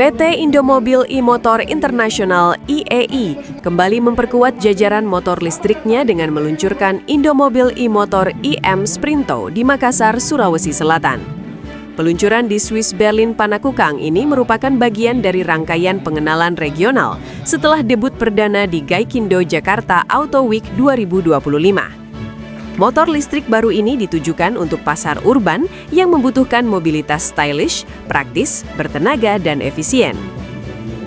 PT Indomobil e-Motor International (IEI) kembali memperkuat jajaran motor listriknya dengan meluncurkan Indomobil e-Motor IM Sprinto di Makassar, Sulawesi Selatan. Peluncuran di Swiss Berlin Panakukang ini merupakan bagian dari rangkaian pengenalan regional setelah debut perdana di Gaikindo Jakarta Auto Week 2025. Motor listrik baru ini ditujukan untuk pasar urban yang membutuhkan mobilitas stylish, praktis, bertenaga, dan efisien.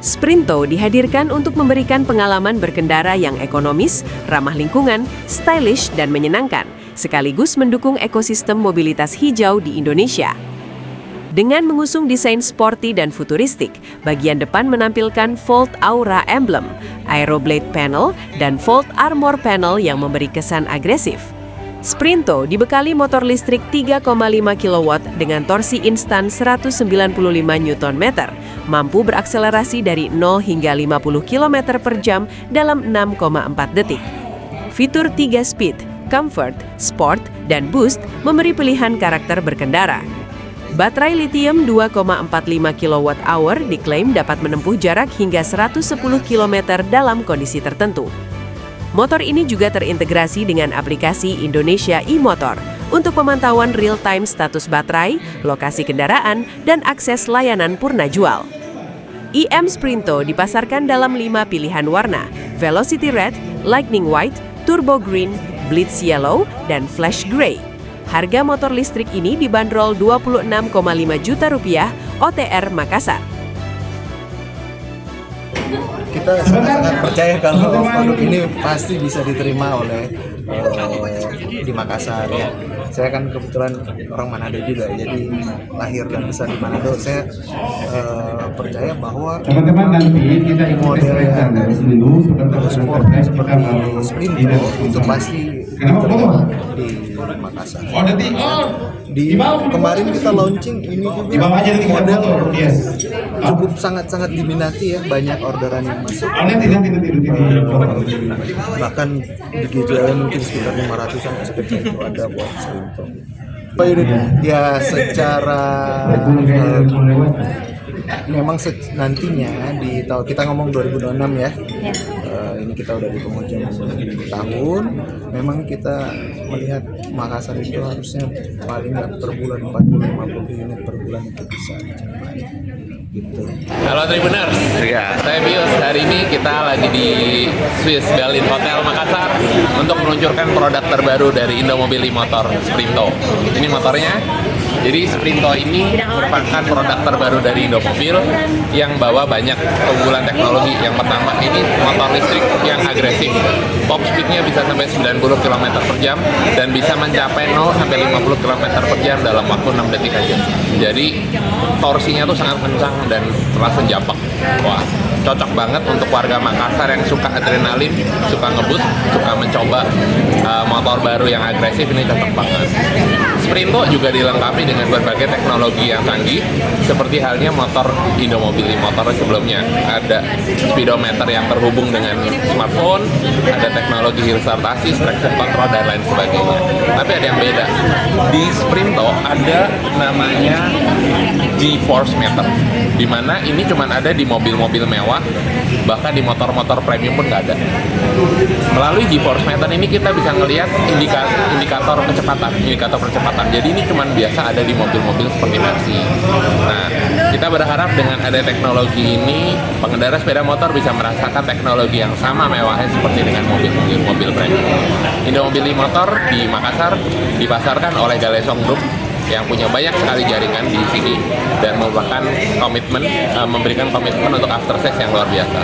Sprinto dihadirkan untuk memberikan pengalaman berkendara yang ekonomis, ramah lingkungan, stylish, dan menyenangkan, sekaligus mendukung ekosistem mobilitas hijau di Indonesia. Dengan mengusung desain sporty dan futuristik, bagian depan menampilkan Volt Aura Emblem, Aeroblade Panel, dan Volt Armor Panel yang memberi kesan agresif. Sprinto dibekali motor listrik 3,5 kW dengan torsi instan 195 Nm, mampu berakselerasi dari 0 hingga 50 km per jam dalam 6,4 detik. Fitur 3 speed, comfort, sport, dan boost memberi pilihan karakter berkendara. Baterai lithium 2,45 kWh diklaim dapat menempuh jarak hingga 110 km dalam kondisi tertentu. Motor ini juga terintegrasi dengan aplikasi Indonesia e-Motor untuk pemantauan real-time status baterai, lokasi kendaraan, dan akses layanan purna jual. IM Sprinto dipasarkan dalam 5 pilihan warna, Velocity Red, Lightning White, Turbo Green, Blitz Yellow, dan Flash Grey. Harga motor listrik ini dibanderol Rp26,5 juta OTR Makassar. Kita sangat percaya kalau produk ini pasti bisa diterima oleh di Makassar ya. Saya kan kebetulan orang Manado juga, jadi lahir dan besar di Manado. Saya percaya bahwa model yang sport seperti Sprinto itu pasti diterima di Makassar. Kemarin kita launching ini juga model cukup sangat diminati ya, banyak orderan yang masuk. Bahkan di GJL mungkin sekitar 500-an seperti itu ada buat Sprinto. Ya secara memang nantinya di tahun kita ngomong 2026 ya. Ini kita udah di penghujung tahun. Memang kita melihat Makassar itu harusnya paling nggak per bulan 40-50 unit per bulan itu bisa dicapai. Gitu. Halo Tribuners, ya, saya Bius. Hari ini kita lagi di Swiss Berlin Hotel Makassar untuk meluncurkan produk terbaru dari Indomobil e-Motor Sprinto. Ini motornya. Jadi Sprinto ini merupakan produk terbaru dari Indomobil yang bawa banyak keunggulan teknologi. Yang pertama, ini motor listrik yang agresif. Top speednya bisa sampai 90 km per jam dan bisa mencapai 0 sampai 50 km per jam dalam waktu 6 detik aja. Jadi torsinya tuh sangat kencang dan terasa japak. Wah, cocok banget untuk warga Makassar yang suka adrenalin, suka ngebut, suka mencoba motor baru yang agresif. Ini cocok banget. Sprinto juga dilengkapi dengan berbagai teknologi yang canggih, seperti halnya motor Indomobil e-Motor sebelumnya. Ada speedometer yang terhubung dengan smartphone, ada teknologi hill start assist, traction control, dan lain sebagainya. Tapi ada yang beda. Di Sprinto ada namanya G-Force Meter, di mana ini cuma ada di mobil-mobil mewah, bahkan di motor-motor premium pun nggak ada. Melalui G-Force Meter ini kita bisa ngelihat indikator percepatan. Jadi ini cuma biasa ada di mobil-mobil seperti Mercy. Nah, kita berharap dengan ada teknologi ini, pengendara sepeda motor bisa merasakan teknologi yang sama mewahnya seperti dengan mobil premium. Indomobil e-Motor di Makassar dipasarkan oleh Galesong Group yang punya banyak sekali jaringan di sini dan memberikan komitmen untuk after sales yang luar biasa.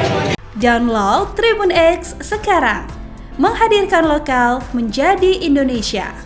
Download Tribun X sekarang, menghadirkan lokal menjadi Indonesia.